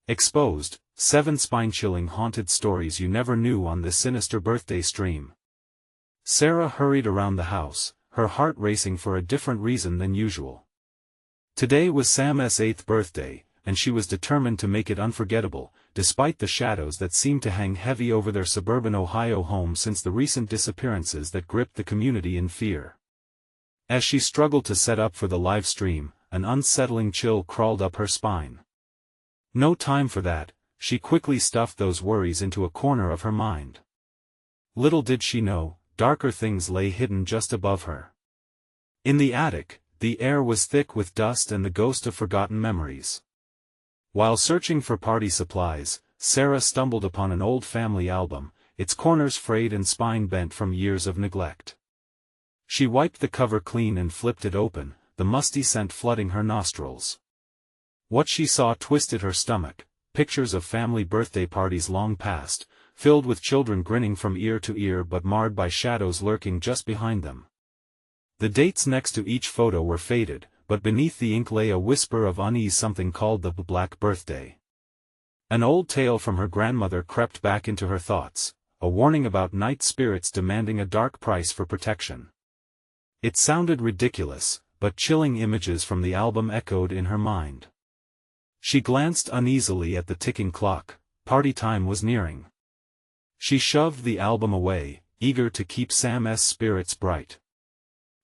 Exposed, 7 spine-chilling haunted stories you never knew on this sinister birthday stream. Sarah hurried around the house, her heart racing for a different reason than usual. Today was Sam's 8th birthday, and she was determined to make it unforgettable, despite the shadows that seemed to hang heavy over their suburban Ohio home since the recent disappearances that gripped the community in fear. As she struggled to set up for the live stream, an unsettling chill crawled up her spine. No time for that, she quickly stuffed those worries into a corner of her mind. Little did she know, darker things lay hidden just above her. In the attic, the air was thick with dust and the ghost of forgotten memories. While searching for party supplies, Sarah stumbled upon an old family album, its corners frayed and spine bent from years of neglect. She wiped the cover clean and flipped it open, the musty scent flooding her nostrils. What she saw twisted her stomach, pictures of family birthday parties long past, filled with children grinning from ear to ear but marred by shadows lurking just behind them. The dates next to each photo were faded, but beneath the ink lay a whisper of unease, something called the Black Birthday. An old tale from her grandmother crept back into her thoughts, a warning about night spirits demanding a dark price for protection. It sounded ridiculous, but chilling images from the album echoed in her mind. She glanced uneasily at the ticking clock, party time was nearing. She shoved the album away, eager to keep Sam's spirits bright.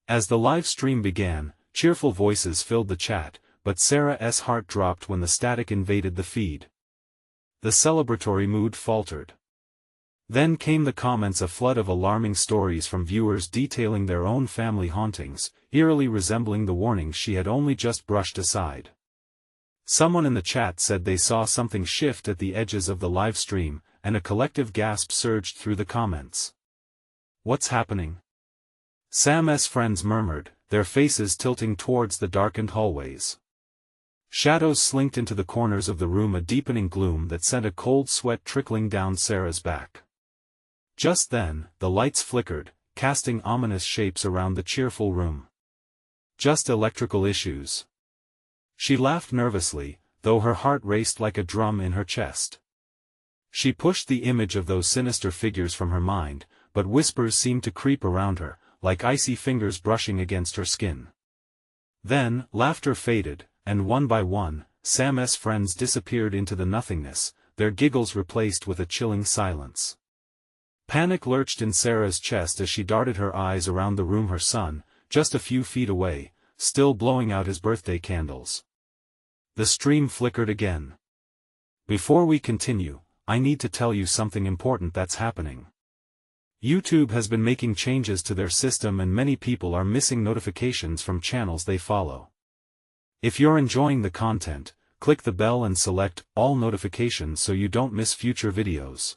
As the live stream began, cheerful voices filled the chat, but Sarah's heart dropped when the static invaded the feed. The celebratory mood faltered. Then came the comments, a flood of alarming stories from viewers detailing their own family hauntings, eerily resembling the warnings she had only just brushed aside. Someone in the chat said they saw something shift at the edges of the live stream, and a collective gasp surged through the comments. "What's happening?" Sam's friends murmured, their faces tilting towards the darkened hallways. Shadows slinked into the corners of the room, a deepening gloom that sent a cold sweat trickling down Sarah's back. Just then, the lights flickered, casting ominous shapes around the cheerful room. Just electrical issues. She laughed nervously, though her heart raced like a drum in her chest. She pushed the image of those sinister figures from her mind, but whispers seemed to creep around her, like icy fingers brushing against her skin. Then, laughter faded, and one by one, Sam's friends disappeared into the nothingness, their giggles replaced with a chilling silence. Panic lurched in Sarah's chest as she darted her eyes around the room. Her son, just a few feet away, still blowing out his birthday candles. The stream flickered again. "Before we continue, I need to tell you something important that's happening. YouTube has been making changes to their system and many people are missing notifications from channels they follow. If you're enjoying the content, click the bell and select all notifications so you don't miss future videos.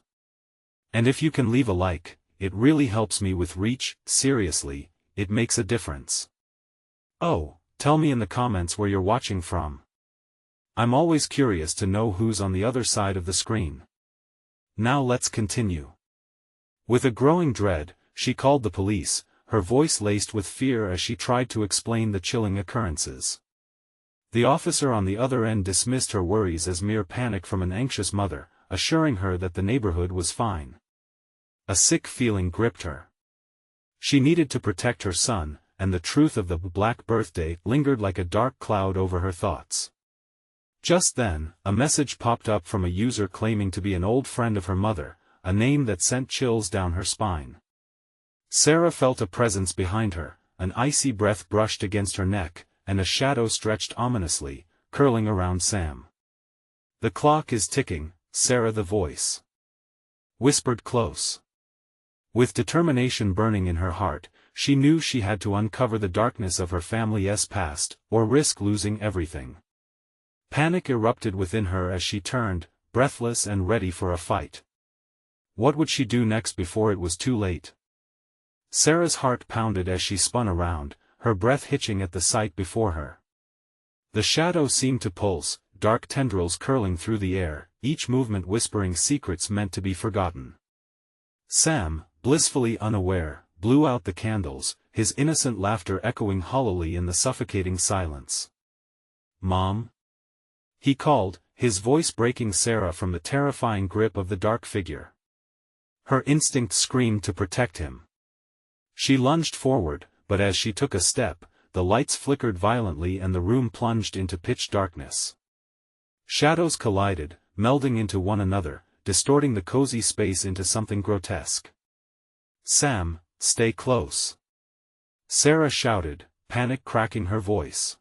And if you can leave a like, it really helps me with reach. Seriously, it makes a difference. Oh, tell me in the comments where you're watching from. I'm always curious to know who's on the other side of the screen. Now let's continue." With a growing dread, she called the police, her voice laced with fear as she tried to explain the chilling occurrences. The officer on the other end dismissed her worries as mere panic from an anxious mother, assuring her that the neighborhood was fine. A sick feeling gripped her. She needed to protect her son, and the truth of the Black Birthday lingered like a dark cloud over her thoughts. Just then, a message popped up from a user claiming to be an old friend of her mother, a name that sent chills down her spine. Sarah felt a presence behind her, an icy breath brushed against her neck, and a shadow stretched ominously, curling around Sam. "The clock is ticking," Sarah, the voice whispered close. With determination burning in her heart, she knew she had to uncover the darkness of her family's past, or risk losing everything. Panic erupted within her as she turned, breathless and ready for a fight. What would she do next before it was too late? Sarah's heart pounded as she spun around, her breath hitching at the sight before her. The shadow seemed to pulse, dark tendrils curling through the air, each movement whispering secrets meant to be forgotten. Sam, blissfully unaware, blew out the candles, his innocent laughter echoing hollowly in the suffocating silence. "Mom?" he called, his voice breaking Sarah from the terrifying grip of the dark figure. Her instinct screamed to protect him. She lunged forward, but as she took a step, the lights flickered violently and the room plunged into pitch darkness. Shadows collided, melding into one another, distorting the cozy space into something grotesque. "Sam, stay close," Sarah shouted, panic cracking her voice.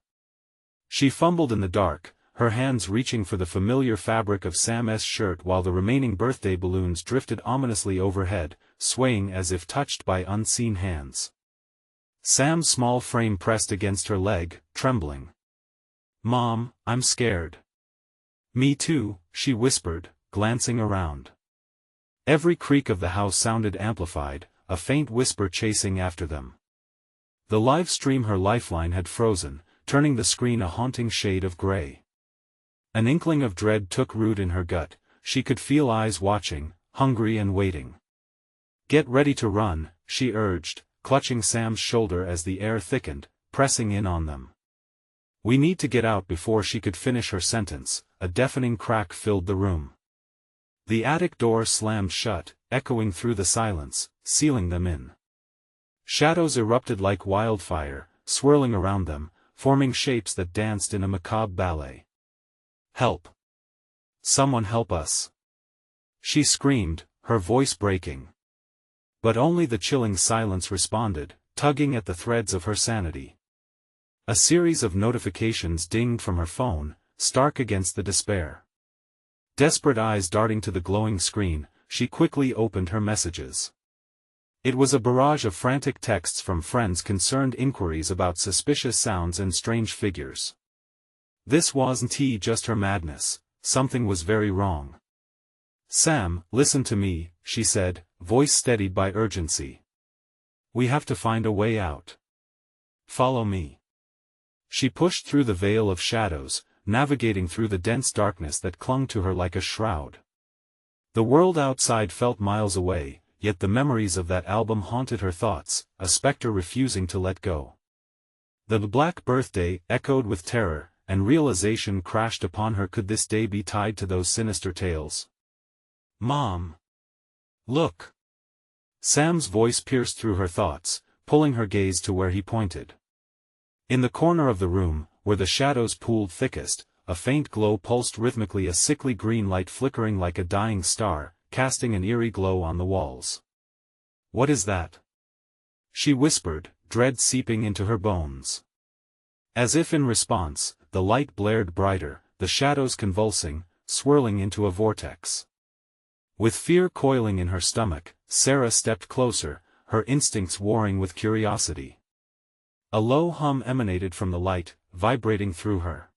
She fumbled in the dark, her hands reaching for the familiar fabric of Sam's shirt while the remaining birthday balloons drifted ominously overhead, swaying as if touched by unseen hands. Sam's small frame pressed against her leg, trembling. "Mom, I'm scared." "Me too," she whispered, glancing around. Every creak of the house sounded amplified, a faint whisper chasing after them. The live stream, her lifeline, had frozen, turning the screen a haunting shade of gray. An inkling of dread took root in her gut. She could feel eyes watching, hungry and waiting. "Get ready to run," she urged, clutching Sam's shoulder as the air thickened, pressing in on them. "We need to get out." Before she could finish her sentence, a deafening crack filled the room. The attic door slammed shut, echoing through the silence, sealing them in. Shadows erupted like wildfire, swirling around them, forming shapes that danced in a macabre ballet. "Help! Someone help us!" she screamed, her voice breaking. But only the chilling silence responded, tugging at the threads of her sanity. A series of notifications dinged from her phone, stark against the despair. Desperate eyes darting to the glowing screen, she quickly opened her messages. It was a barrage of frantic texts from friends, concerned inquiries about suspicious sounds and strange figures. This wasn't just her madness, something was very wrong. "Sam, listen to me," she said, voice steadied by urgency. "We have to find a way out. Follow me." She pushed through the veil of shadows, navigating through the dense darkness that clung to her like a shroud. The world outside felt miles away, yet the memories of that album haunted her thoughts, a specter refusing to let go. The black birthday echoed with terror, and realization crashed upon her. Could this day be tied to those sinister tales? "Mom! Look!" Sam's voice pierced through her thoughts, pulling her gaze to where he pointed. In the corner of the room, where the shadows pooled thickest, a faint glow pulsed rhythmically, a sickly green light flickering like a dying star, casting an eerie glow on the walls. "What is that?" she whispered, dread seeping into her bones. As if in response, the light blared brighter, the shadows convulsing, swirling into a vortex. With fear coiling in her stomach, Sarah stepped closer, her instincts warring with curiosity. A low hum emanated from the light, vibrating through her.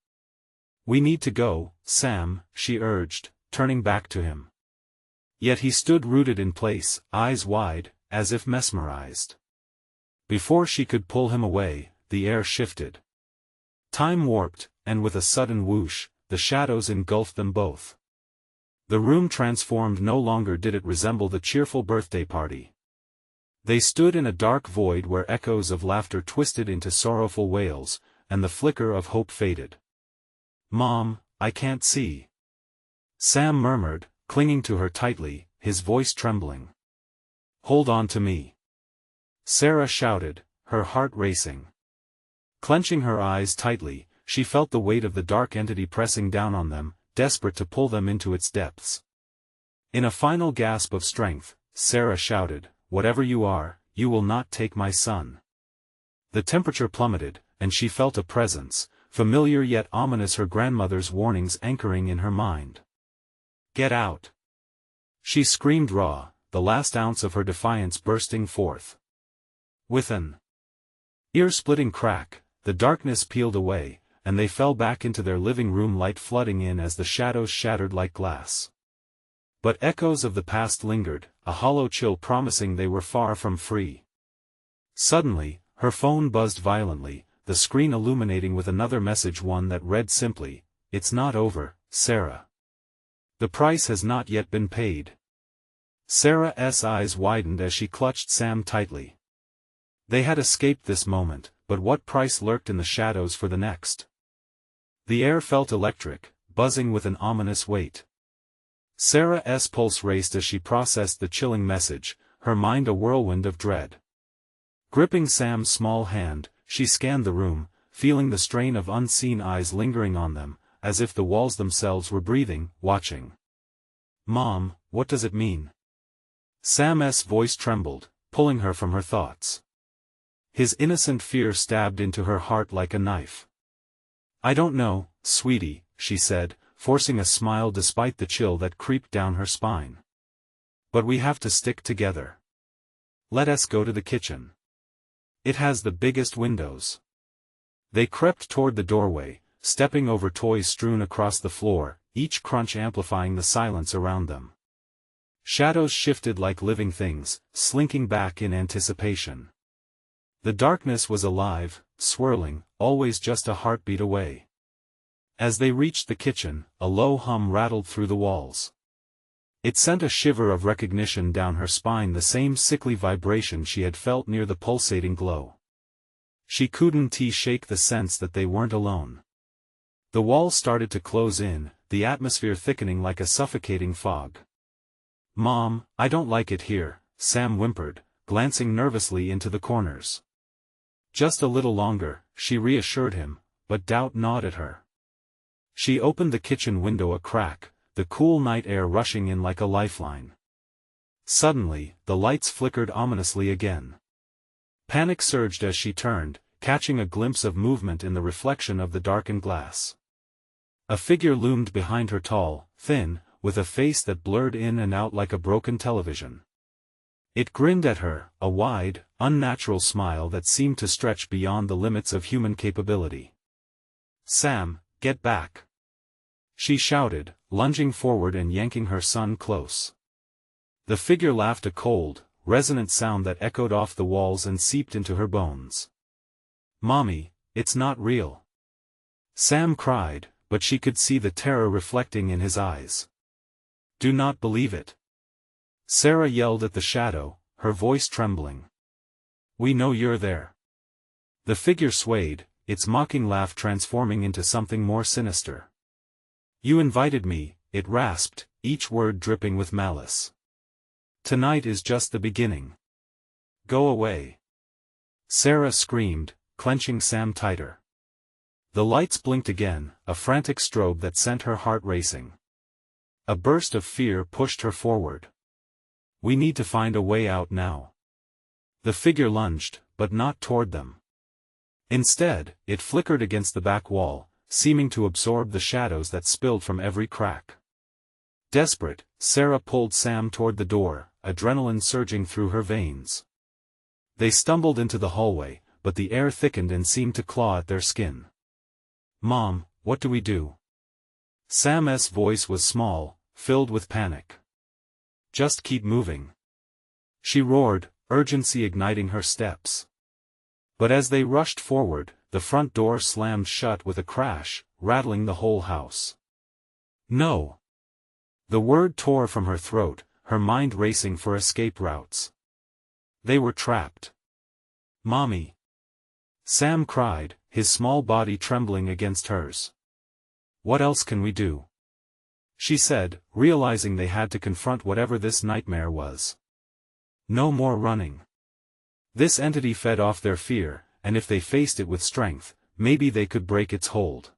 "We need to go, Sam," she urged, turning back to him. Yet he stood rooted in place, eyes wide, as if mesmerized. Before she could pull him away, the air shifted. Time warped, and with a sudden whoosh, the shadows engulfed them both. The room transformed. No longer did it resemble the cheerful birthday party. They stood in a dark void where echoes of laughter twisted into sorrowful wails, and the flicker of hope faded. "Mom, I can't see," Sam murmured, clinging to her tightly, his voice trembling. "Hold on to me," Sarah shouted, her heart racing. Clenching her eyes tightly, she felt the weight of the dark entity pressing down on them, desperate to pull them into its depths. In a final gasp of strength, Sarah shouted, "Whatever you are, you will not take my son." The temperature plummeted, and she felt a presence, familiar yet ominous, her grandmother's warnings anchoring in her mind. "Get out!" she screamed, raw, the last ounce of her defiance bursting forth. With an ear-splitting crack, the darkness peeled away, and they fell back into their living room, light flooding in as the shadows shattered like glass. But echoes of the past lingered, a hollow chill promising they were far from free. Suddenly, her phone buzzed violently, the screen illuminating with another message, one that read simply, "It's not over, Sarah. The price has not yet been paid." Sarah's eyes widened as she clutched Sam tightly. They had escaped this moment, but what price lurked in the shadows for the next? The air felt electric, buzzing with an ominous weight. Sarah's pulse raced as she processed the chilling message, her mind a whirlwind of dread. Gripping Sam's small hand, she scanned the room, feeling the strain of unseen eyes lingering on them, as if the walls themselves were breathing, watching. "Mom, what does it mean?" Sam's voice trembled, pulling her from her thoughts. His innocent fear stabbed into her heart like a knife. "I don't know, sweetie," she said, forcing a smile despite the chill that creeped down her spine. "But we have to stick together. Let us go to the kitchen. It has the biggest windows." They crept toward the doorway, stepping over toys strewn across the floor, each crunch amplifying the silence around them. Shadows shifted like living things, slinking back in anticipation. The darkness was alive, swirling, always just a heartbeat away. As they reached the kitchen, a low hum rattled through the walls. It sent a shiver of recognition down her spine, the same sickly vibration she had felt near the pulsating glow. She couldn't shake the sense that they weren't alone. The walls started to close in, the atmosphere thickening like a suffocating fog. "Mom, I don't like it here," Sam whimpered, glancing nervously into the corners. "Just a little longer," she reassured him, but doubt gnawed at her. She opened the kitchen window a crack, the cool night air rushing in like a lifeline. Suddenly, the lights flickered ominously again. Panic surged as she turned, catching a glimpse of movement in the reflection of the darkened glass. A figure loomed behind her, tall, thin, with a face that blurred in and out like a broken television. It grinned at her, a wide, unnatural smile that seemed to stretch beyond the limits of human capability. "Sam, get back!" she shouted, lunging forward and yanking her son close. The figure laughed, a cold, resonant sound that echoed off the walls and seeped into her bones. "Mommy, it's not real!" Sam cried, but she could see the terror reflecting in his eyes. "Do not believe it!" Sarah yelled at the shadow, her voice trembling. "We know you're there." The figure swayed, its mocking laugh transforming into something more sinister. "You invited me," it rasped, each word dripping with malice. "Tonight is just the beginning. Go away." Sarah screamed, clenching Sam tighter. The lights blinked again, a frantic strobe that sent her heart racing. A burst of fear pushed her forward. "We need to find a way out now." The figure lunged, but not toward them. Instead, it flickered against the back wall, seeming to absorb the shadows that spilled from every crack. Desperate, Sarah pulled Sam toward the door, adrenaline surging through her veins. They stumbled into the hallway, but the air thickened and seemed to claw at their skin. "Mom, what do we do?" Sam's voice was small, filled with panic. "Just keep moving," she roared, urgency igniting her steps. But as they rushed forward, the front door slammed shut with a crash, rattling the whole house. "No!" The word tore from her throat, her mind racing for escape routes. They were trapped. "Mommy!" Sam cried, his small body trembling against hers. "What else can we do?" she said, realizing they had to confront whatever this nightmare was. No more running. This entity fed off their fear, and if they faced it with strength, maybe they could break its hold.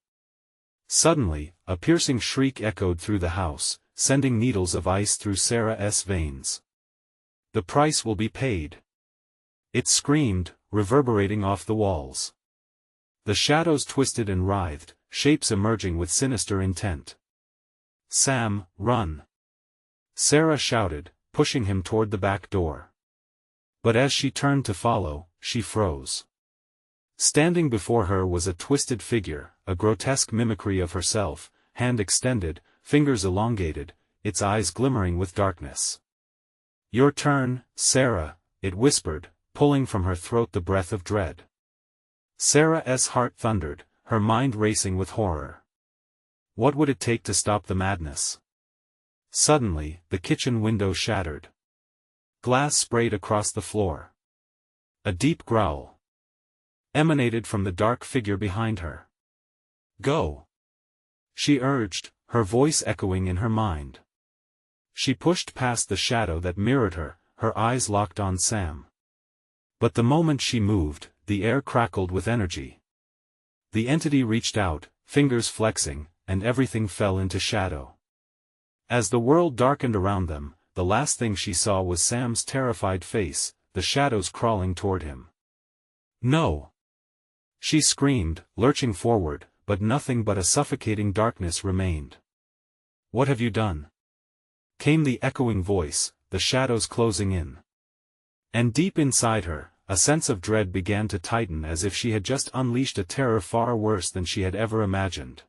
Suddenly, a piercing shriek echoed through the house, sending needles of ice through Sarah's veins. "The price will be paid!" it screamed, reverberating off the walls. The shadows twisted and writhed, shapes emerging with sinister intent. "Sam, run!" Sarah shouted, pushing him toward the back door. But as she turned to follow, she froze. Standing before her was a twisted figure, a grotesque mimicry of herself, hand extended, fingers elongated, its eyes glimmering with darkness. "Your turn, Sarah," it whispered, pulling from her throat the breath of dread. Sarah's heart thundered, her mind racing with horror. What would it take to stop the madness? Suddenly, the kitchen window shattered. Glass sprayed across the floor. A deep growl emanated from the dark figure behind her. "Go!" she urged, her voice echoing in her mind. She pushed past the shadow that mirrored her, her eyes locked on Sam. But the moment she moved, the air crackled with energy. The entity reached out, fingers flexing, and everything fell into shadow. As the world darkened around them, the last thing she saw was Sam's terrified face, the shadows crawling toward him. "No!" she screamed, lurching forward, but nothing but a suffocating darkness remained. "What have you done?" came the echoing voice, the shadows closing in. And deep inside her, a sense of dread began to tighten as if she had just unleashed a terror far worse than she had ever imagined.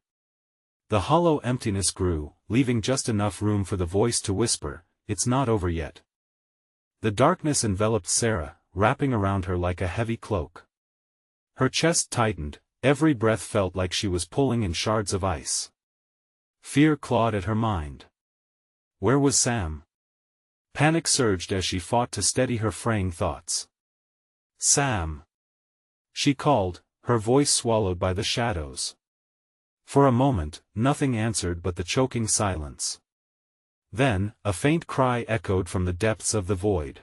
The hollow emptiness grew, leaving just enough room for the voice to whisper, "It's not over yet." The darkness enveloped Sarah, wrapping around her like a heavy cloak. Her chest tightened, every breath felt like she was pulling in shards of ice. Fear clawed at her mind. Where was Sam? Panic surged as she fought to steady her fraying thoughts. "Sam!" she called, her voice swallowed by the shadows. For a moment, nothing answered but the choking silence. Then, a faint cry echoed from the depths of the void.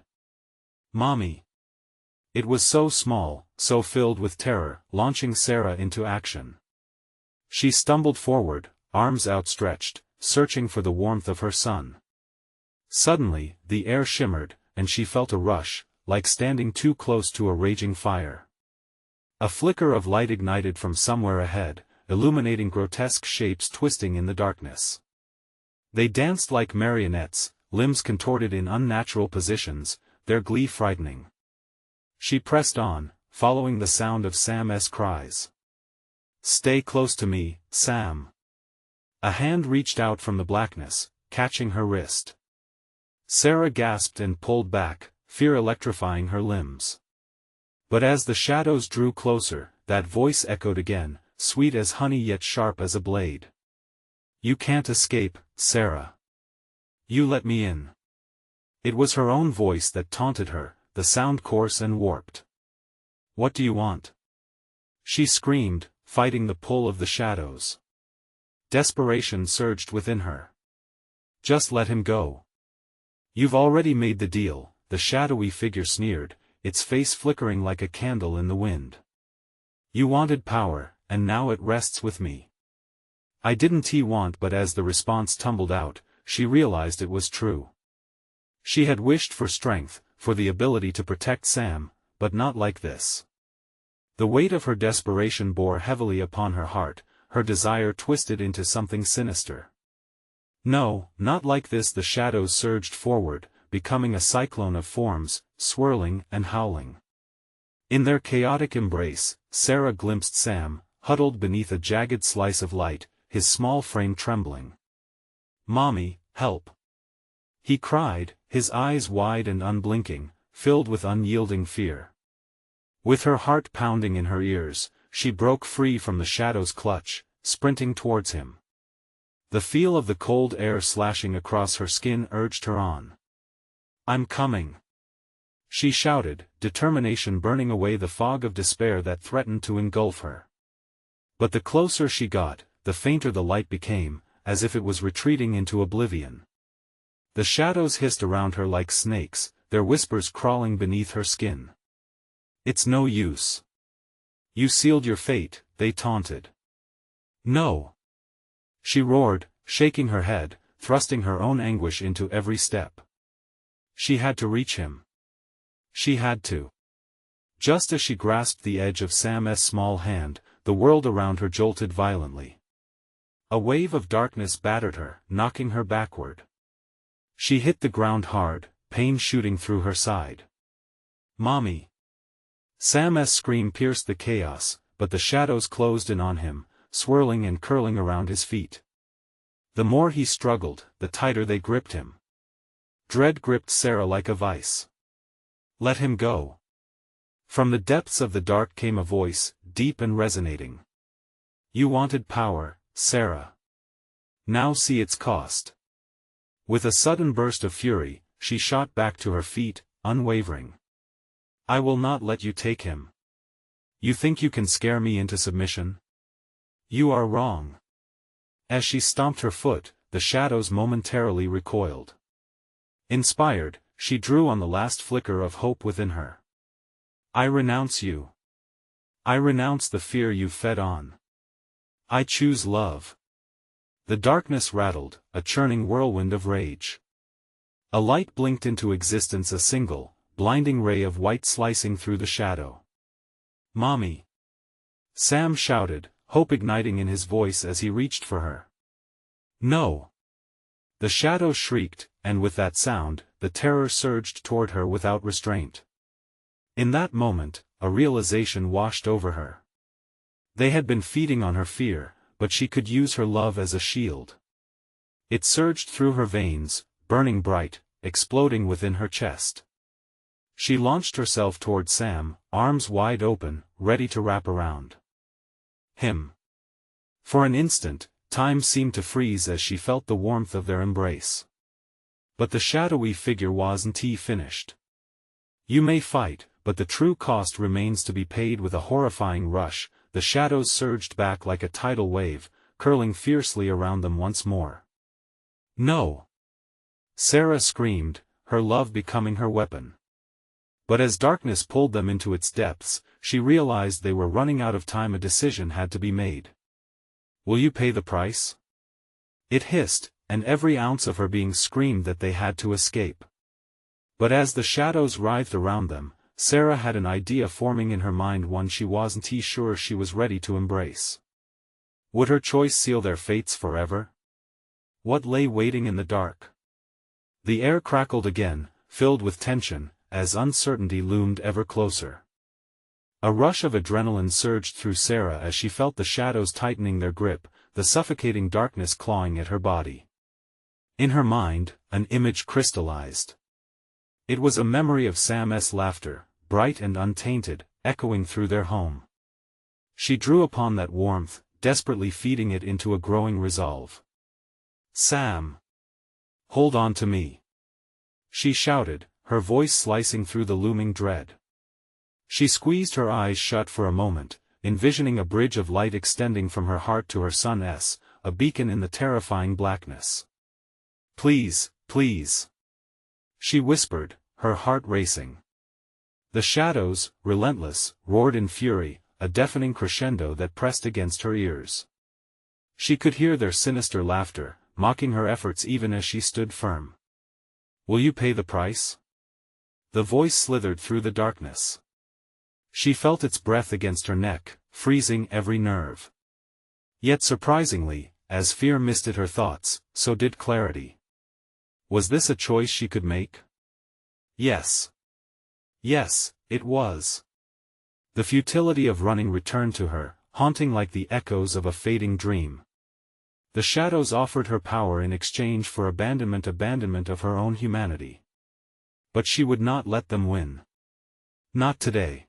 "Mommy!" It was so small, so filled with terror, launching Sarah into action. She stumbled forward, arms outstretched, searching for the warmth of her son. Suddenly, the air shimmered, and she felt a rush, like standing too close to a raging fire. A flicker of light ignited from somewhere ahead, illuminating grotesque shapes twisting in the darkness. They danced like marionettes, limbs contorted in unnatural positions, their glee frightening. She pressed on, following the sound of Sam's cries. "Stay close to me, Sam." A hand reached out from the blackness, catching her wrist. Sarah gasped and pulled back, fear electrifying her limbs. But as the shadows drew closer, that voice echoed again, sweet as honey yet sharp as a blade. "You can't escape, Sarah. You let me in." It was her own voice that taunted her, the sound coarse and warped. "What do you want?" she screamed, fighting the pull of the shadows. Desperation surged within her. "Just let him go." "You've already made the deal," the shadowy figure sneered, its face flickering like a candle in the wind. "You wanted power, and now it rests with me." "I didn't want," but as the response tumbled out, she realized it was true. She had wished for strength, for the ability to protect Sam, but not like this. The weight of her desperation bore heavily upon her heart, her desire twisted into something sinister. "No, not like this." The shadows surged forward, becoming a cyclone of forms, swirling and howling. In their chaotic embrace, Sarah glimpsed Sam, huddled beneath a jagged slice of light, his small frame trembling. "Mommy, help!" he cried, his eyes wide and unblinking, filled with unyielding fear. With her heart pounding in her ears, she broke free from the shadow's clutch, sprinting towards him. The feel of the cold air slashing across her skin urged her on. "I'm coming!" she shouted, determination burning away the fog of despair that threatened to engulf her. But the closer she got, the fainter the light became, as if it was retreating into oblivion. The shadows hissed around her like snakes, their whispers crawling beneath her skin. "It's no use. You sealed your fate," they taunted. "No!" she roared, shaking her head, thrusting her own anguish into every step. She had to reach him. She had to. Just as she grasped the edge of Sam's small hand, the world around her jolted violently. A wave of darkness battered her, knocking her backward. She hit the ground hard, pain shooting through her side. "Mommy!" Sam's scream pierced the chaos, but the shadows closed in on him, swirling and curling around his feet. The more he struggled, the tighter they gripped him. Dread gripped Sarah like a vice. "Let him go." From the depths of the dark came a voice, deep and resonating. "You wanted power, Sarah. Now see its cost." With a sudden burst of fury, she shot back to her feet, unwavering. "I will not let you take him. You think you can scare me into submission? You are wrong." As she stomped her foot, the shadows momentarily recoiled. Inspired, she drew on the last flicker of hope within her. I renounce you. I renounce the fear you fed on. I choose love. The darkness rattled, a churning whirlwind of rage. A light blinked into existence, a single, blinding ray of white slicing through the shadow. Mommy! Sam shouted, hope igniting in his voice as he reached for her. No! The shadow shrieked, and with that sound, the terror surged toward her without restraint. In that moment, a realization washed over her. They had been feeding on her fear, but she could use her love as a shield. It surged through her veins, burning bright, exploding within her chest. She launched herself toward Sam, arms wide open, ready to wrap around him. For an instant, time seemed to freeze as she felt the warmth of their embrace. But the shadowy figure wasn't finished. You may fight, but the true cost remains to be paid. With a horrifying rush, the shadows surged back like a tidal wave, curling fiercely around them once more. No! Sarah screamed, her love becoming her weapon. But as darkness pulled them into its depths, she realized they were running out of time. A decision had to be made. Will you pay the price? It hissed, and every ounce of her being screamed that they had to escape. But as the shadows writhed around them, Sarah had an idea forming in her mind, one she wasn't sure she was ready to embrace. Would her choice seal their fates forever? What lay waiting in the dark? The air crackled again, filled with tension, as uncertainty loomed ever closer. A rush of adrenaline surged through Sarah as she felt the shadows tightening their grip, the suffocating darkness clawing at her body. In her mind, an image crystallized. It was a memory of Sam's laughter, bright and untainted, echoing through their home. She drew upon that warmth, desperately feeding it into a growing resolve. Sam! Hold on to me! She shouted, her voice slicing through the looming dread. She squeezed her eyes shut for a moment, envisioning a bridge of light extending from her heart to her son's, a beacon in the terrifying blackness. Please, please! She whispered, her heart racing. The shadows, relentless, roared in fury, a deafening crescendo that pressed against her ears. She could hear their sinister laughter, mocking her efforts even as she stood firm. Will you pay the price? The voice slithered through the darkness. She felt its breath against her neck, freezing every nerve. Yet surprisingly, as fear misted her thoughts, so did clarity. Was this a choice she could make? Yes. Yes, it was. The futility of running returned to her, haunting like the echoes of a fading dream. The shadows offered her power in exchange for abandonment of her own humanity. But she would not let them win. Not today.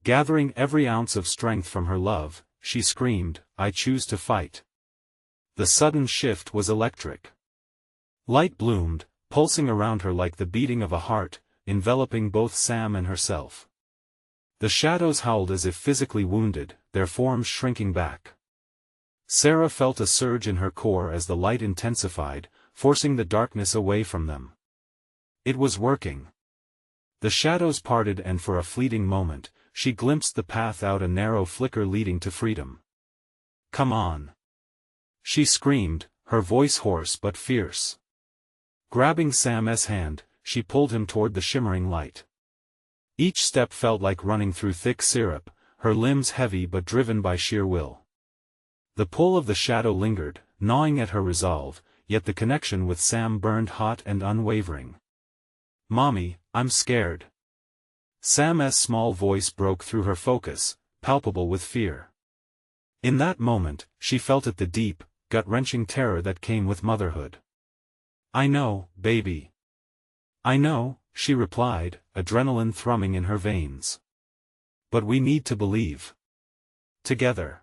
Gathering every ounce of strength from her love, she screamed, I choose to fight. The sudden shift was electric. Light bloomed, pulsing around her like the beating of a heart, enveloping both Sam and herself. The shadows howled as if physically wounded, their forms shrinking back. Sarah felt a surge in her core as the light intensified, forcing the darkness away from them. It was working. The shadows parted, and for a fleeting moment, she glimpsed the path out, a narrow flicker leading to freedom. Come on! She screamed, her voice hoarse but fierce. Grabbing Sam's hand, she pulled him toward the shimmering light. Each step felt like running through thick syrup, her limbs heavy but driven by sheer will. The pull of the shadow lingered, gnawing at her resolve, yet the connection with Sam burned hot and unwavering. Mommy, I'm scared. Sam's small voice broke through her focus, palpable with fear. In that moment, she felt it, the deep, gut-wrenching terror that came with motherhood. I know, baby. I know, she replied, adrenaline thrumming in her veins. But we need to believe. Together.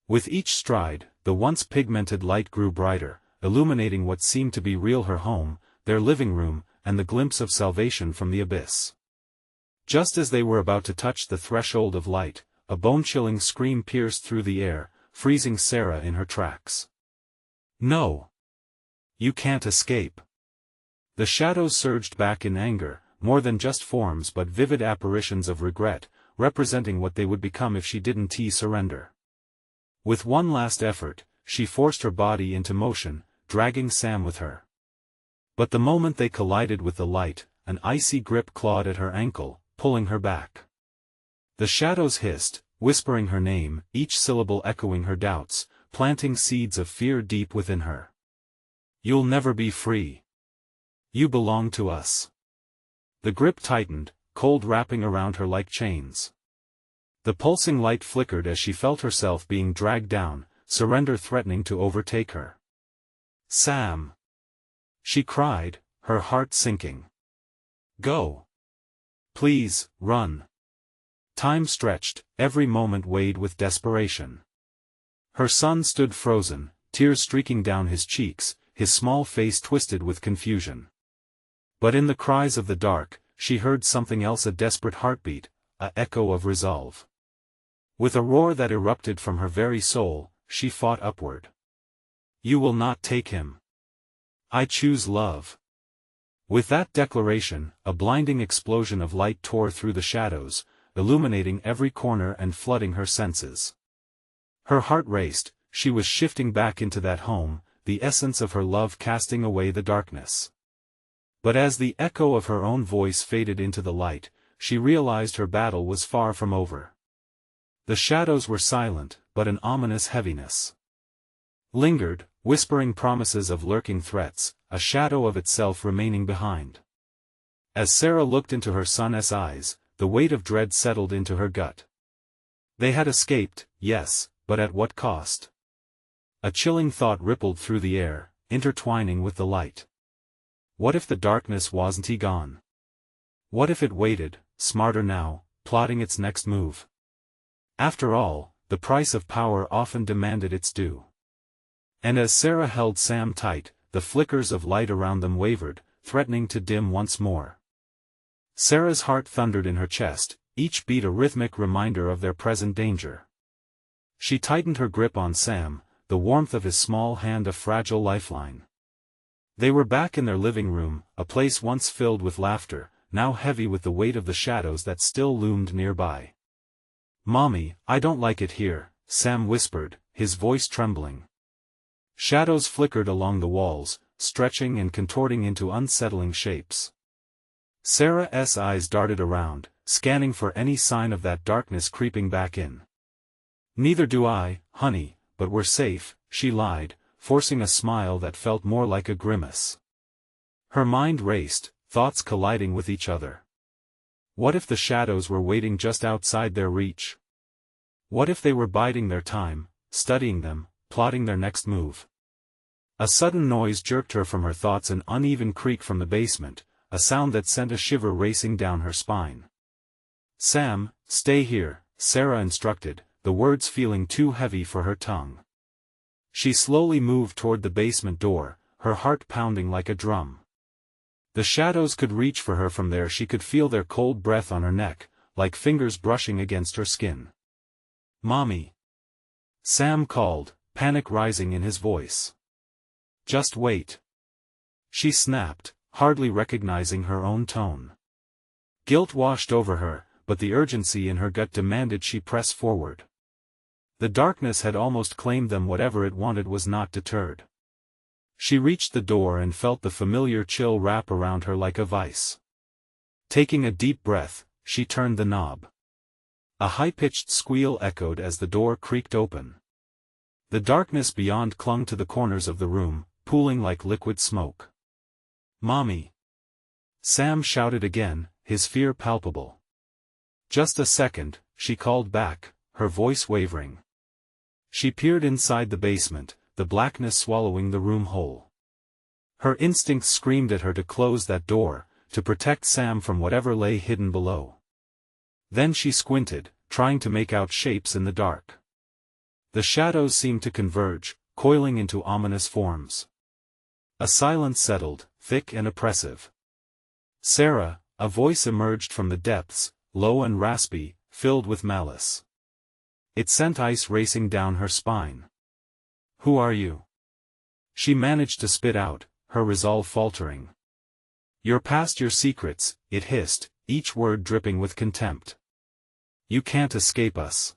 With each stride, the once pigmented light grew brighter, illuminating what seemed to be real, her home, their living room, and the glimpse of salvation from the abyss. Just as they were about to touch the threshold of light, a bone-chilling scream pierced through the air, freezing Sarah in her tracks. No. You can't escape. The shadows surged back in anger, more than just forms but vivid apparitions of regret, representing what they would become if she didn't surrender. With one last effort, she forced her body into motion, dragging Sam with her. But the moment they collided with the light, an icy grip clawed at her ankle, pulling her back. The shadows hissed, whispering her name, each syllable echoing her doubts, planting seeds of fear deep within her. You'll never be free. You belong to us. The grip tightened, cold wrapping around her like chains. The pulsing light flickered as she felt herself being dragged down, surrender threatening to overtake her. Sam! She cried, her heart sinking. Go! Please, run! Time stretched, every moment weighed with desperation. Her son stood frozen, tears streaking down his cheeks, his small face twisted with confusion. But in the cries of the dark, she heard something else, a desperate heartbeat, an echo of resolve. With a roar that erupted from her very soul, she fought upward. You will not take him. I choose love. With that declaration, a blinding explosion of light tore through the shadows, illuminating every corner and flooding her senses. Her heart raced, she was shifting back into that home, the essence of her love casting away the darkness. But as the echo of her own voice faded into the light, she realized her battle was far from over. The shadows were silent, but an ominous heaviness lingered, whispering promises of lurking threats, a shadow of itself remaining behind. As Sarah looked into her son's eyes, the weight of dread settled into her gut. They had escaped, yes, but at what cost? A chilling thought rippled through the air, intertwining with the light. What if the darkness wasn't gone? What if it waited, smarter now, plotting its next move? After all, the price of power often demanded its due. And as Sarah held Sam tight, the flickers of light around them wavered, threatening to dim once more. Sarah's heart thundered in her chest, each beat a rhythmic reminder of their present danger. She tightened her grip on Sam, the warmth of his small hand a fragile lifeline. They were back in their living room, a place once filled with laughter, now heavy with the weight of the shadows that still loomed nearby. "Mommy, I don't like it here," Sam whispered, his voice trembling. Shadows flickered along the walls, stretching and contorting into unsettling shapes. Sarah's eyes darted around, scanning for any sign of that darkness creeping back in. "Neither do I, honey, but we're safe," she lied, forcing a smile that felt more like a grimace. Her mind raced, thoughts colliding with each other. What if the shadows were waiting just outside their reach? What if they were biding their time, studying them, plotting their next move? A sudden noise jerked her from her thoughts, an uneven creak from the basement, a sound that sent a shiver racing down her spine. "Sam, stay here," Sarah instructed, the words feeling too heavy for her tongue. She slowly moved toward the basement door, her heart pounding like a drum. The shadows could reach for her from there. She could feel their cold breath on her neck, like fingers brushing against her skin. "Mommy!" Sam called, panic rising in his voice. "Just wait." She snapped, hardly recognizing her own tone. Guilt washed over her, but the urgency in her gut demanded she press forward. The darkness had almost claimed them. Whatever it wanted was not deterred. She reached the door and felt the familiar chill wrap around her like a vice. Taking a deep breath, she turned the knob. A high-pitched squeal echoed as the door creaked open. The darkness beyond clung to the corners of the room, pooling like liquid smoke. "Mommy!" Sam shouted again, his fear palpable. "Just a second," she called back, her voice wavering. She peered inside the basement, the blackness swallowing the room whole. Her instincts screamed at her to close that door, to protect Sam from whatever lay hidden below. Then she squinted, trying to make out shapes in the dark. The shadows seemed to converge, coiling into ominous forms. A silence settled, thick and oppressive. "Sarah," a voice emerged from the depths, low and raspy, filled with malice. It sent ice racing down her spine. "Who are you?" She managed to spit out, her resolve faltering. "You're past your secrets," it hissed, each word dripping with contempt. "You can't escape us."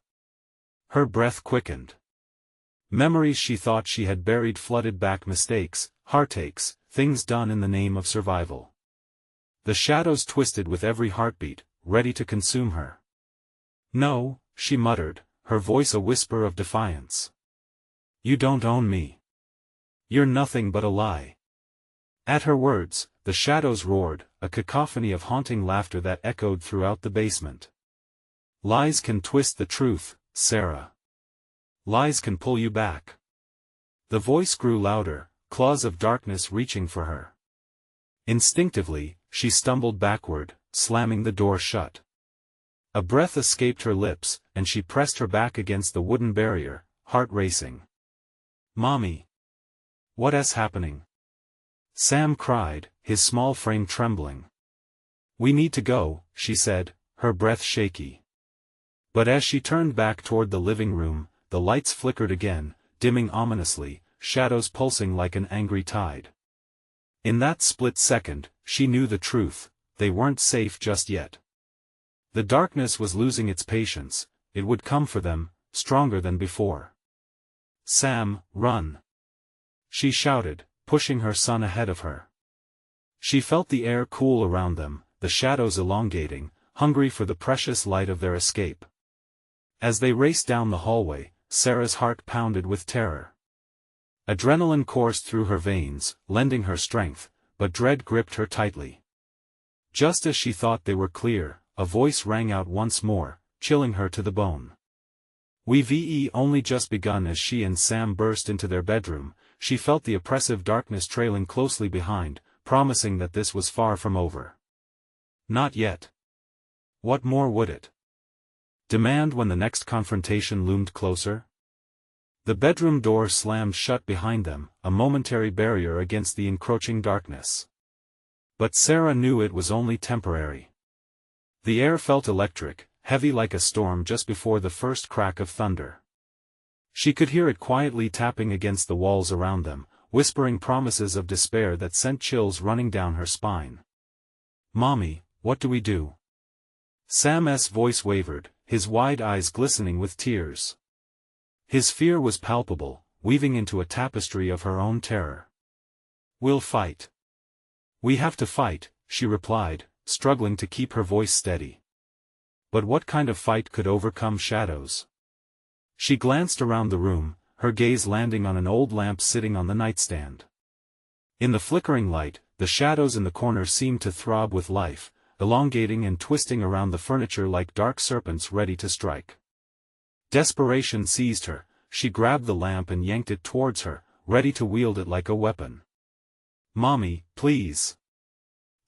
Her breath quickened. Memories she thought she had buried flooded back, mistakes, heartaches, things done in the name of survival. The shadows twisted with every heartbeat, ready to consume her. "No," she muttered, her voice a whisper of defiance. "You don't own me. You're nothing but a lie." At her words, the shadows roared, a cacophony of haunting laughter that echoed throughout the basement. "Lies can twist the truth, Sarah. Lies can pull you back." The voice grew louder, claws of darkness reaching for her. Instinctively, she stumbled backward, slamming the door shut. A breath escaped her lips, and she pressed her back against the wooden barrier, heart racing. "Mommy! What's happening?" Sam cried, his small frame trembling. "We need to go," she said, her breath shaky. But as she turned back toward the living room, the lights flickered again, dimming ominously, shadows pulsing like an angry tide. In that split second, she knew the truth: they weren't safe just yet. The darkness was losing its patience, it would come for them, stronger than before. "Sam, run!" she shouted, pushing her son ahead of her. She felt the air cool around them, the shadows elongating, hungry for the precious light of their escape. As they raced down the hallway, Sarah's heart pounded with terror. Adrenaline coursed through her veins, lending her strength, but dread gripped her tightly. Just as she thought they were clear, a voice rang out once more, chilling her to the bone. We've only just begun. As she and Sam burst into their bedroom, she felt the oppressive darkness trailing closely behind, promising that this was far from over. Not yet. What more would it demand when the next confrontation loomed closer? The bedroom door slammed shut behind them, a momentary barrier against the encroaching darkness. But Sarah knew it was only temporary. The air felt electric, heavy like a storm just before the first crack of thunder. She could hear it quietly tapping against the walls around them, whispering promises of despair that sent chills running down her spine. "Mommy, what do we do?" Sam's voice wavered, his wide eyes glistening with tears. His fear was palpable, weaving into a tapestry of her own terror. "We'll fight. We have to fight," she replied, struggling to keep her voice steady. But what kind of fight could overcome shadows? She glanced around the room, her gaze landing on an old lamp sitting on the nightstand. In the flickering light, the shadows in the corner seemed to throb with life, elongating and twisting around the furniture like dark serpents ready to strike. Desperation seized her, she grabbed the lamp and yanked it towards her, ready to wield it like a weapon. "Mommy, please!"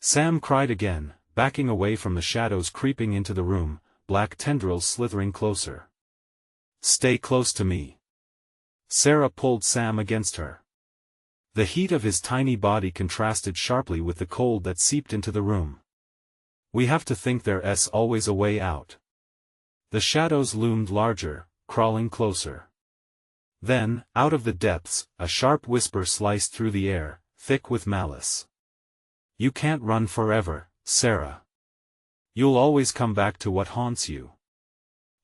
Sam cried again, backing away from the shadows creeping into the room, black tendrils slithering closer. "Stay close to me." Sarah pulled Sam against her. The heat of his tiny body contrasted sharply with the cold that seeped into the room. "We have to think there's always a way out." The shadows loomed larger, crawling closer. Then, out of the depths, a sharp whisper sliced through the air, thick with malice. "You can't run forever, Sarah. You'll always come back to what haunts you."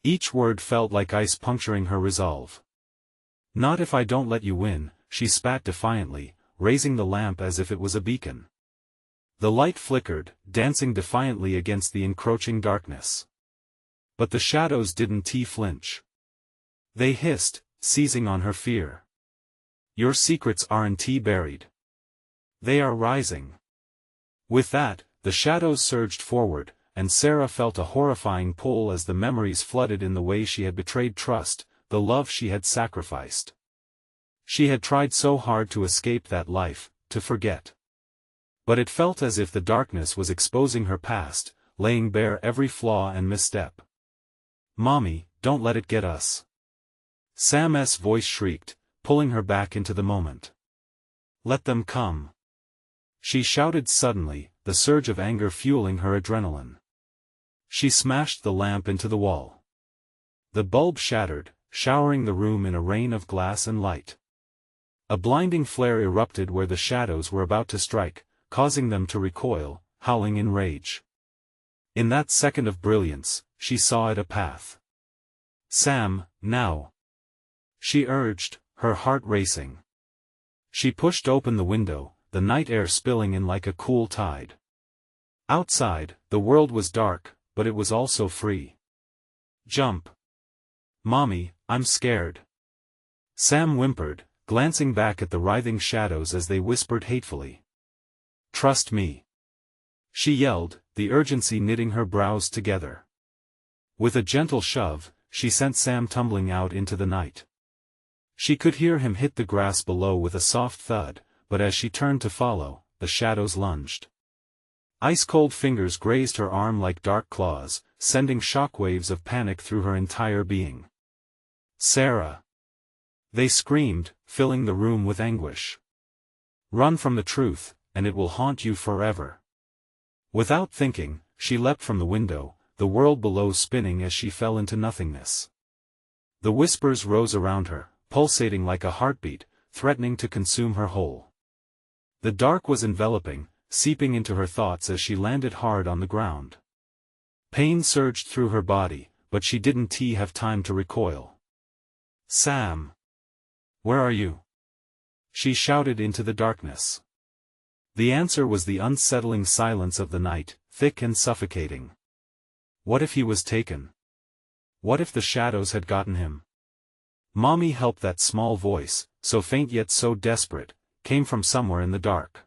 Each word felt like ice puncturing her resolve. "Not if I don't let you win," she spat defiantly, raising the lamp as if it was a beacon. The light flickered, dancing defiantly against the encroaching darkness. But the shadows didn't flinch. They hissed, seizing on her fear. "Your secrets aren't buried. They are rising." With that, the shadows surged forward, and Sarah felt a horrifying pull as the memories flooded in the way she had betrayed trust, the love she had sacrificed. She had tried so hard to escape that life, to forget. But it felt as if the darkness was exposing her past, laying bare every flaw and misstep. "Mommy, don't let it get us." Sam's voice shrieked, pulling her back into the moment. "Let them come." She shouted suddenly, the surge of anger fueling her adrenaline. She smashed the lamp into the wall. The bulb shattered, showering the room in a rain of glass and light. A blinding flare erupted where the shadows were about to strike, causing them to recoil, howling in rage. In that second of brilliance, she saw it a path. "Sam, now!" she urged, her heart racing. She pushed open the window, the night air spilling in like a cool tide. Outside, the world was dark, but it was also free. "Jump. Mommy, I'm scared." Sam whimpered, glancing back at the writhing shadows as they whispered hatefully. "Trust me," she yelled, the urgency knitting her brows together. With a gentle shove, she sent Sam tumbling out into the night. She could hear him hit the grass below with a soft thud, but as she turned to follow, the shadows lunged. Ice-cold fingers grazed her arm like dark claws, sending shockwaves of panic through her entire being. "Sarah!" they screamed, filling the room with anguish. "Run from the truth, and it will haunt you forever." Without thinking, she leapt from the window, the world below spinning as she fell into nothingness. The whispers rose around her, pulsating like a heartbeat, threatening to consume her whole. The dark was enveloping, seeping into her thoughts as she landed hard on the ground. Pain surged through her body, but she didn't have time to recoil. "Sam! Where are you?" she shouted into the darkness. The answer was the unsettling silence of the night, thick and suffocating. What if he was taken? What if the shadows had gotten him? "Mommy, help!" That small voice, so faint yet so desperate, came from somewhere in the dark.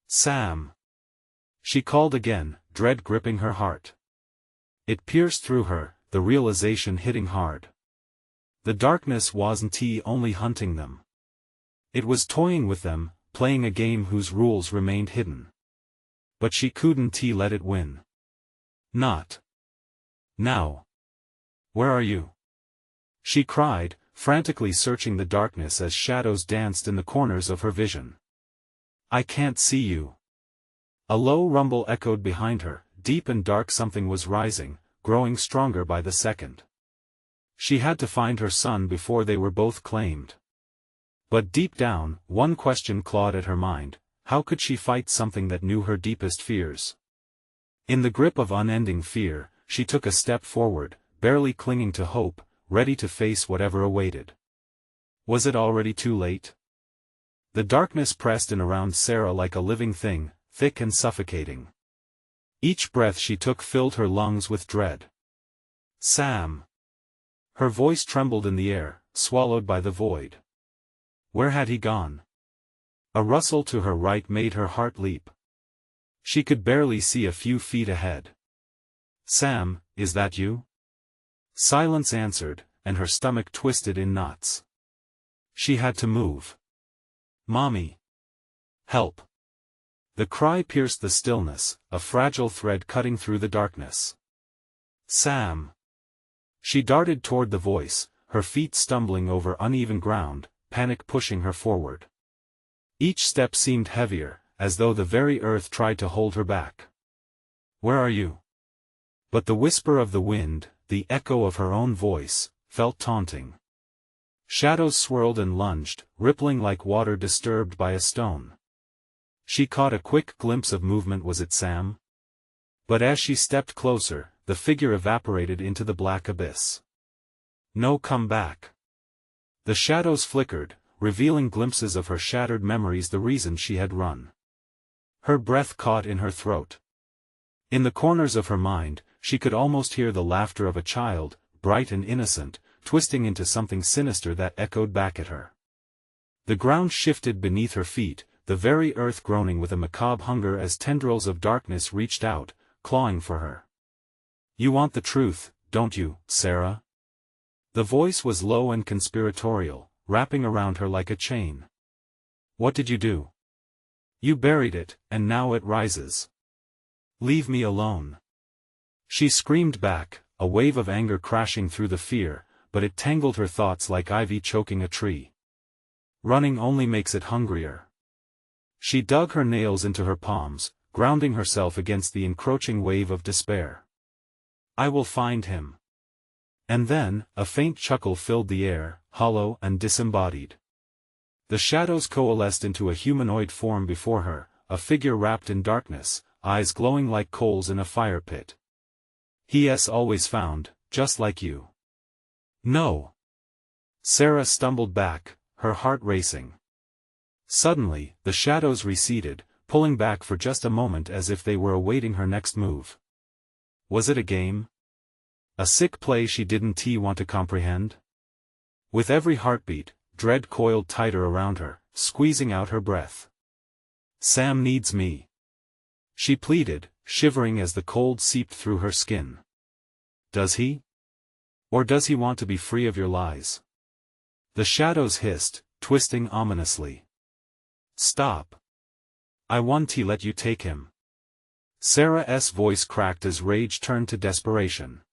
"Sam!" she called again, dread gripping her heart. It pierced through her, the realization hitting hard. The darkness wasn't only hunting them. It was toying with them, playing a game whose rules remained hidden. But she couldn't let it win. "Not now. Where are you?" she cried, frantically searching the darkness as shadows danced in the corners of her vision. "I can't see you." A low rumble echoed behind her, deep and dark. Something was rising, growing stronger by the second. She had to find her son before they were both claimed. But deep down, one question clawed at her mind: how could she fight something that knew her deepest fears? In the grip of unending fear, she took a step forward, barely clinging to hope, ready to face whatever awaited. Was it already too late? The darkness pressed in around Sarah like a living thing, thick and suffocating. Each breath she took filled her lungs with dread. "Sam!" Her voice trembled in the air, swallowed by the void. Where had he gone? A rustle to her right made her heart leap. She could barely see a few feet ahead. "Sam, is that you?" Silence answered, and her stomach twisted in knots. She had to move. "Mommy! Help!" The cry pierced the stillness, a fragile thread cutting through the darkness. "Sam!" She darted toward the voice, her feet stumbling over uneven ground, panic pushing her forward. Each step seemed heavier, as though the very earth tried to hold her back. "Where are you?" But the whisper of the wind, the echo of her own voice, felt taunting. Shadows swirled and lunged, rippling like water disturbed by a stone. She caught a quick glimpse of movement. Was it Sam? But as she stepped closer, the figure evaporated into the black abyss. "No, come back." The shadows flickered, revealing glimpses of her shattered memories, the reason she had run. Her breath caught in her throat. In the corners of her mind, she could almost hear the laughter of a child, bright and innocent, twisting into something sinister that echoed back at her. The ground shifted beneath her feet, the very earth groaning with a macabre hunger as tendrils of darkness reached out, clawing for her. "You want the truth, don't you, Sarah?" The voice was low and conspiratorial, wrapping around her like a chain. "What did you do? You buried it, and now it rises. Leave me alone." She screamed back, a wave of anger crashing through the fear, but it tangled her thoughts like ivy choking a tree. Running only makes it hungrier. She dug her nails into her palms, grounding herself against the encroaching wave of despair. "I will find him." And then, a faint chuckle filled the air, hollow and disembodied. The shadows coalesced into a humanoid form before her, a figure wrapped in darkness, eyes glowing like coals in a fire pit. "He's always found, just like you." "No." Sarah stumbled back, her heart racing. Suddenly, the shadows receded, pulling back for just a moment as if they were awaiting her next move. Was it a game? A sick play she didn't want to comprehend? With every heartbeat, dread coiled tighter around her, squeezing out her breath. "Sam needs me," she pleaded, shivering as the cold seeped through her skin. "Does he? Or does he want to be free of your lies?" The shadows hissed, twisting ominously. "Stop. I want to let you take him." Sarah's voice cracked as rage turned to desperation.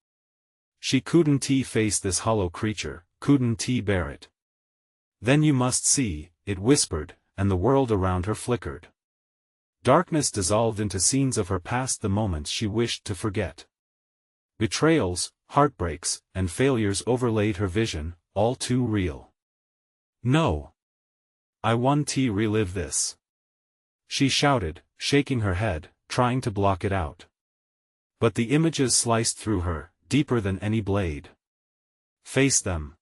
She couldn't face this hollow creature, couldn't bear it. "Then you must see," it whispered, and the world around her flickered. Darkness dissolved into scenes of her past, the moments she wished to forget. Betrayals, heartbreaks, and failures overlaid her vision, all too real. "No. I want to relive this," she shouted, shaking her head, trying to block it out. But the images sliced through her, deeper than any blade. "Face them.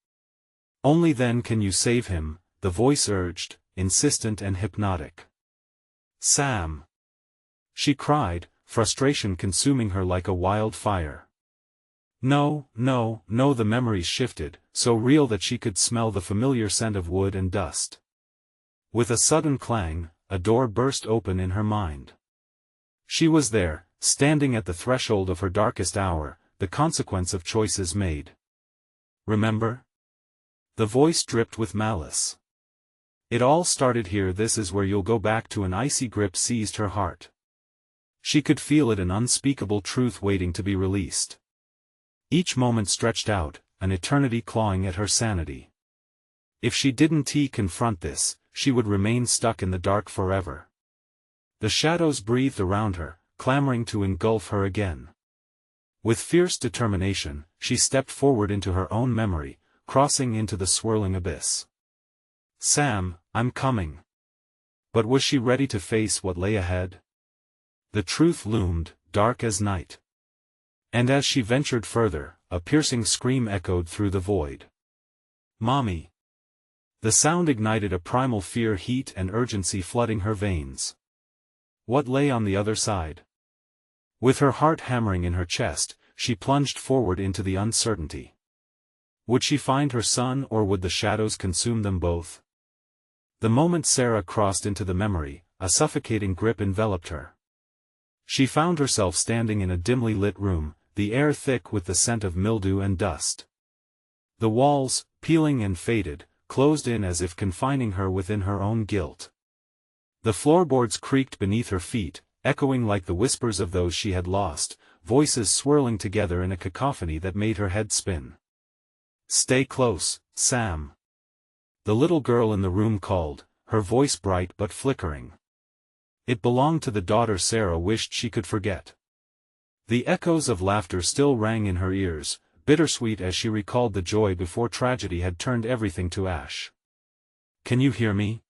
Only then can you save him," the voice urged, insistent and hypnotic. "Sam!" she cried, frustration consuming her like a wildfire. No, no, no, the memories shifted, so real that she could smell the familiar scent of wood and dust. With a sudden clang, a door burst open in her mind. She was there, standing at the threshold of her darkest hour, the consequence of choices made. "Remember?" The voice dripped with malice. "It all started here. This is where you'll go back to." An icy grip seized her heart. She could feel it, an unspeakable truth waiting to be released. Each moment stretched out, an eternity clawing at her sanity. If she didn't confront this, she would remain stuck in the dark forever. The shadows breathed around her, clamoring to engulf her again. With fierce determination, she stepped forward into her own memory, crossing into the swirling abyss. "Sam, I'm coming." But was she ready to face what lay ahead? The truth loomed, dark as night. And as she ventured further, a piercing scream echoed through the void. "Mommy!" The sound ignited a primal fear, heat and urgency flooding her veins. What lay on the other side? With her heart hammering in her chest, she plunged forward into the uncertainty. Would she find her son, or would the shadows consume them both? The moment Sarah crossed into the memory, a suffocating grip enveloped her. She found herself standing in a dimly lit room, the air thick with the scent of mildew and dust. The walls, peeling and faded, closed in as if confining her within her own guilt. The floorboards creaked beneath her feet, echoing like the whispers of those she had lost, voices swirling together in a cacophony that made her head spin. "Stay close, Sam." The little girl in the room called, her voice bright but flickering. It belonged to the daughter Sarah wished she could forget. The echoes of laughter still rang in her ears, bittersweet as she recalled the joy before tragedy had turned everything to ash. "Can you hear me?"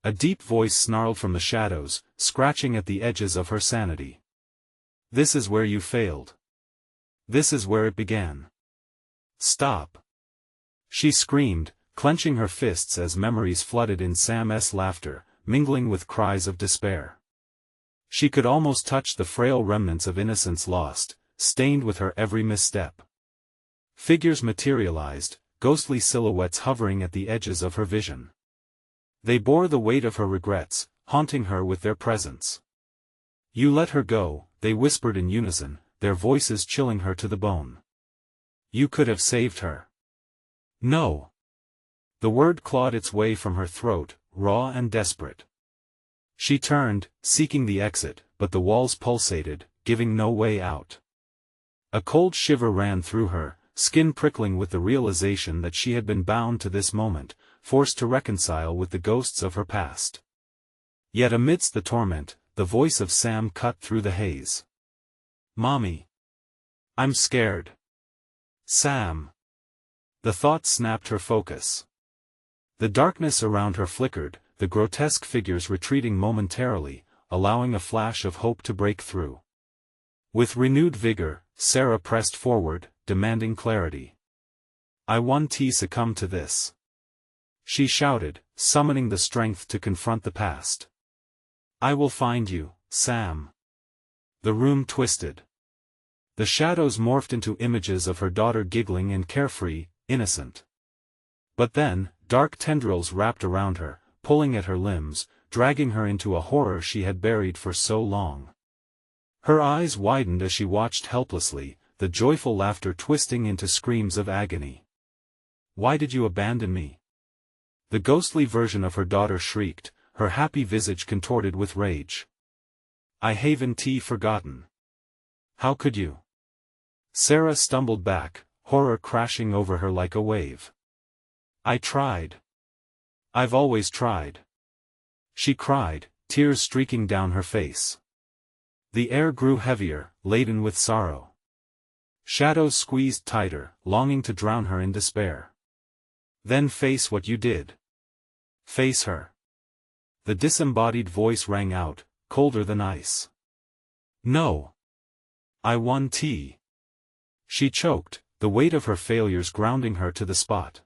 A deep voice snarled from the shadows, scratching at the edges of her sanity. "This is where you failed. This is where it began. Stop!" She screamed, clenching her fists as memories flooded in Sam's laughter, mingling with cries of despair. She could almost touch the frail remnants of innocence lost, stained with her every misstep. Figures materialized, ghostly silhouettes hovering at the edges of her vision. They bore the weight of her regrets, haunting her with their presence. "You let her go," they whispered in unison, their voices chilling her to the bone. "You could have saved her." "No." The word clawed its way from her throat, raw and desperate. She turned, seeking the exit, but the walls pulsated, giving no way out. A cold shiver ran through her, skin prickling with the realization that she had been bound to this moment, forced to reconcile with the ghosts of her past. Yet amidst the torment, the voice of Sam cut through the haze. "Mommy. I'm scared." "Sam." The thought snapped her focus. The darkness around her flickered, the grotesque figures retreating momentarily, allowing a flash of hope to break through. With renewed vigor, Sarah pressed forward, demanding clarity. "I won't succumb to this," she shouted, summoning the strength to confront the past. "I will find you, Sam." The room twisted. The shadows morphed into images of her daughter giggling and carefree, innocent. But then, dark tendrils wrapped around her, pulling at her limbs, dragging her into a horror she had buried for so long. Her eyes widened as she watched helplessly, the joyful laughter twisting into screams of agony. "Why did you abandon me?" The ghostly version of her daughter shrieked, her happy visage contorted with rage. "I haven't forgotten. How could you?" Sarah stumbled back, horror crashing over her like a wave. "I tried. I've always tried," she cried, tears streaking down her face. The air grew heavier, laden with sorrow. Shadows squeezed tighter, longing to drown her in despair. "Then face what you did. Face her." The disembodied voice rang out, colder than ice. "No. I won't." She choked, the weight of her failures grounding her to the spot.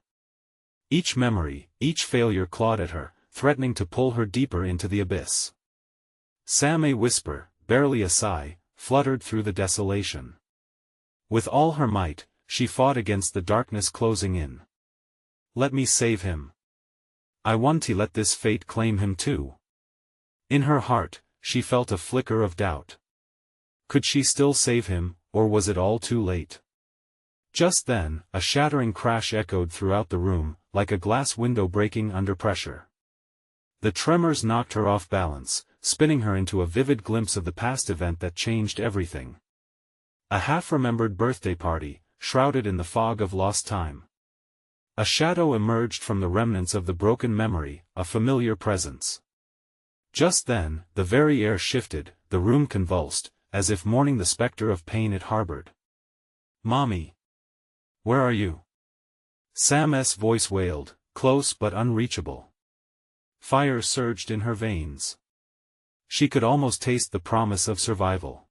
Each memory, each failure clawed at her, threatening to pull her deeper into the abyss. Sam, a whisper, barely a sigh, fluttered through the desolation. With all her might, she fought against the darkness closing in. "Let me save him. I want to let this fate claim him too." In her heart, she felt a flicker of doubt. Could she still save him, or was it all too late? Just then, a shattering crash echoed throughout the room, like a glass window breaking under pressure. The tremors knocked her off balance, spinning her into a vivid glimpse of the past event that changed everything. A half-remembered birthday party, shrouded in the fog of lost time. A shadow emerged from the remnants of the broken memory, a familiar presence. Just then, the very air shifted, the room convulsed, as if mourning the specter of pain it harbored. "Mommy! Where are you?" Sam's voice wailed, close but unreachable. Fire surged in her veins. She could almost taste the promise of survival.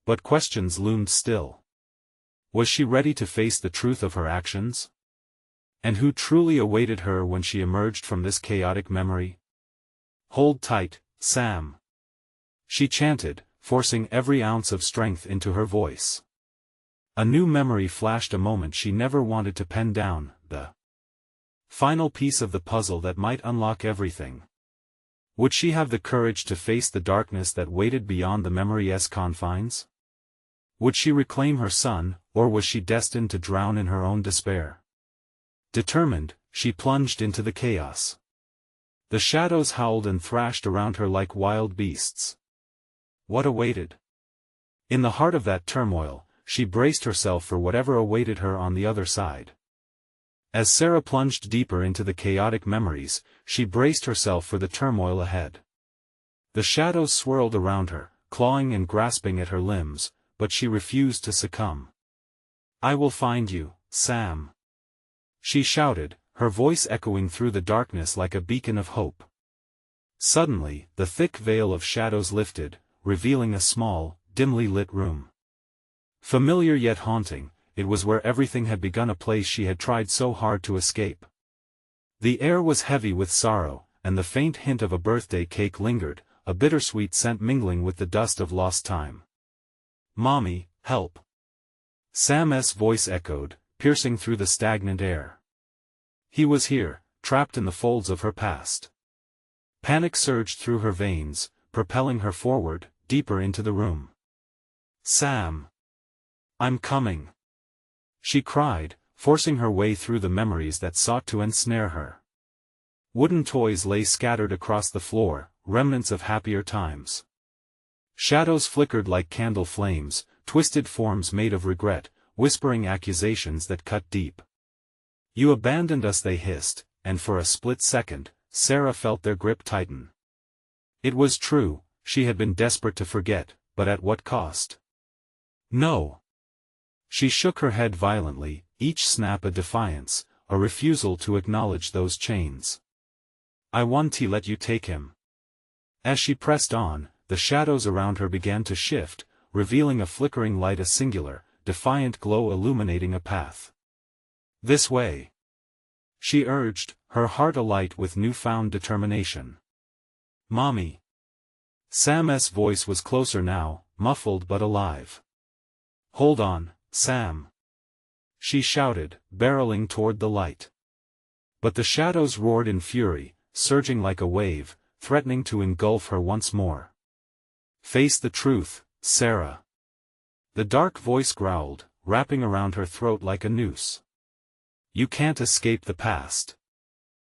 But questions loomed still. Was she ready to face the truth of her actions? And who truly awaited her when she emerged from this chaotic memory? "Hold tight, Sam," she chanted, forcing every ounce of strength into her voice. A new memory flashed, a moment she never wanted to pen down, the final piece of the puzzle that might unlock everything. Would she have the courage to face the darkness that waited beyond the memory's confines? Would she reclaim her son, or was she destined to drown in her own despair? Determined, she plunged into the chaos. The shadows howled and thrashed around her like wild beasts. What awaited? In the heart of that turmoil, she braced herself for whatever awaited her on the other side. As Sarah plunged deeper into the chaotic memories, she braced herself for the turmoil ahead. The shadows swirled around her, clawing and grasping at her limbs, but she refused to succumb. "I will find you, Sam," she shouted, her voice echoing through the darkness like a beacon of hope. Suddenly, the thick veil of shadows lifted, revealing a small, dimly lit room. Familiar yet haunting, it was where everything had begun, a place she had tried so hard to escape. The air was heavy with sorrow, and the faint hint of a birthday cake lingered, a bittersweet scent mingling with the dust of lost time. "Mommy, help!" Sam's voice echoed, piercing through the stagnant air. He was here, trapped in the folds of her past. Panic surged through her veins, propelling her forward, deeper into the room. "Sam! I'm coming!" she cried, forcing her way through the memories that sought to ensnare her. Wooden toys lay scattered across the floor, remnants of happier times. Shadows flickered like candle flames, twisted forms made of regret, whispering accusations that cut deep. "You abandoned us," they hissed, and for a split second, Sarah felt their grip tighten. It was true, she had been desperate to forget, but at what cost? "No!" She shook her head violently, each snap a defiance, a refusal to acknowledge those chains. "I want to let you take him." As she pressed on, the shadows around her began to shift, revealing a flickering light, a singular, defiant glow illuminating a path. "This way," she urged, her heart alight with newfound determination. "Mommy." Sam's voice was closer now, muffled but alive. "Hold on, Sam," she shouted, barreling toward the light. But the shadows roared in fury, surging like a wave, threatening to engulf her once more. "Face the truth, Sarah," the dark voice growled, wrapping around her throat like a noose. "You can't escape the past."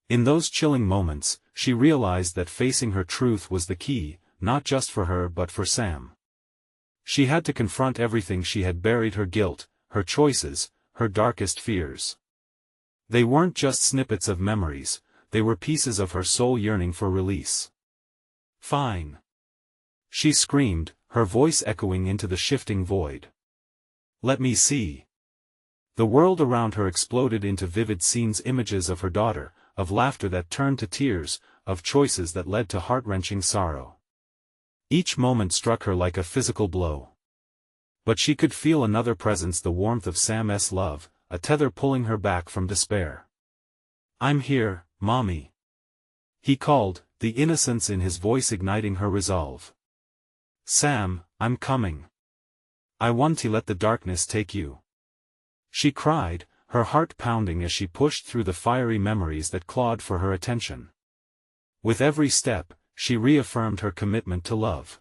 In those chilling moments, she realized that facing her truth was the key, not just for her but for Sam. She had to confront everything she had buried: her guilt, her choices, her darkest fears. They weren't just snippets of memories, they were pieces of her soul yearning for release. "Fine," she screamed, her voice echoing into the shifting void. "Let me see." The world around her exploded into vivid scenes, images of her daughter, of laughter that turned to tears, of choices that led to heart-wrenching sorrow. Each moment struck her like a physical blow. But she could feel another presence, the warmth of Sam's love, a tether pulling her back from despair. "I'm here, Mommy," he called, the innocence in his voice igniting her resolve. "Sam, I'm coming. I want to let the darkness take you," she cried, her heart pounding as she pushed through the fiery memories that clawed for her attention. With every step, she reaffirmed her commitment to love.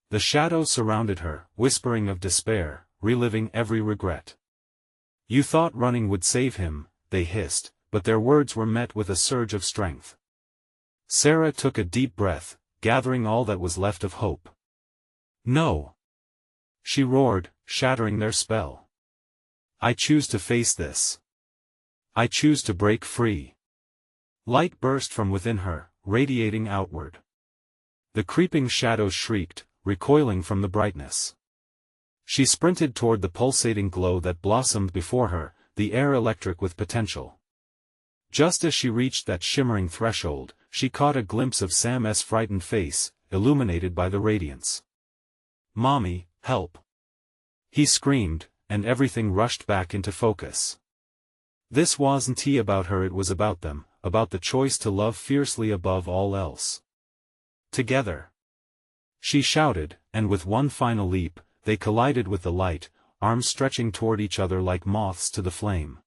The shadows surrounded her, whispering of despair, reliving every regret. "You thought running would save him," they hissed, but their words were met with a surge of strength. Sarah took a deep breath, gathering all that was left of hope. "No!" she roared, shattering their spell. "I choose to face this. I choose to break free." Light burst from within her, radiating outward. The creeping shadows shrieked, recoiling from the brightness. She sprinted toward the pulsating glow that blossomed before her, the air electric with potential. Just as she reached that shimmering threshold, she caught a glimpse of Sam's frightened face, illuminated by the radiance. "Mommy, help!" he screamed, and everything rushed back into focus. This wasn't about her, it was about them, about the choice to love fiercely above all else. "Together!" she shouted, and with one final leap, they collided with the light, arms stretching toward each other like moths to the flame.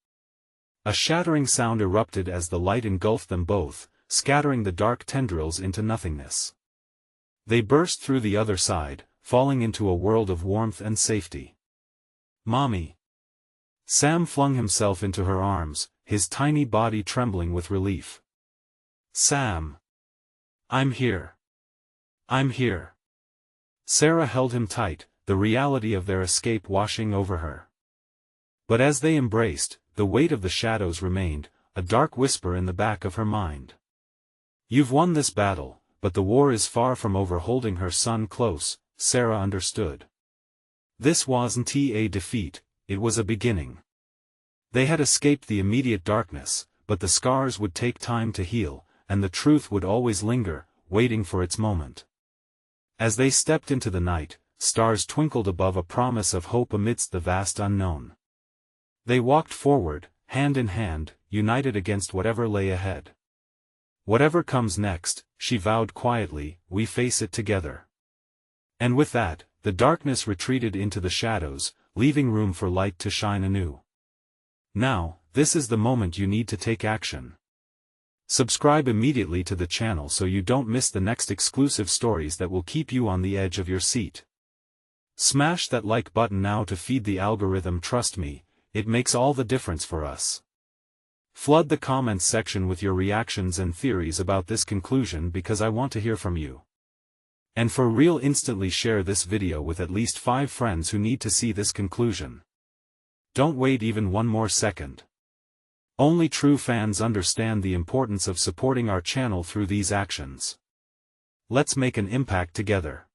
A shattering sound erupted as the light engulfed them both, scattering the dark tendrils into nothingness. They burst through the other side, falling into a world of warmth and safety. "Mommy!" Sam flung himself into her arms, his tiny body trembling with relief. "Sam! I'm here! I'm here!" Sarah held him tight, the reality of their escape washing over her. But as they embraced, the weight of the shadows remained, a dark whisper in the back of her mind. "You've won this battle, but the war is far from over." Holding her son close, Sarah understood. This wasn't a defeat, it was a beginning. They had escaped the immediate darkness, but the scars would take time to heal, and the truth would always linger, waiting for its moment. As they stepped into the night, stars twinkled above, a promise of hope amidst the vast unknown. They walked forward, hand in hand, united against whatever lay ahead. "Whatever comes next," she vowed quietly, "we face it together." And with that, the darkness retreated into the shadows, leaving room for light to shine anew. Now, this is the moment you need to take action. Subscribe immediately to the channel so you don't miss the next exclusive stories that will keep you on the edge of your seat. Smash that like button now to feed the algorithm. Trust me, it makes all the difference for us. Flood the comments section with your reactions and theories about this conclusion because I want to hear from you. And for real, instantly share this video with at least 5 friends who need to see this conclusion. Don't wait even one more second. Only true fans understand the importance of supporting our channel through these actions. Let's make an impact together.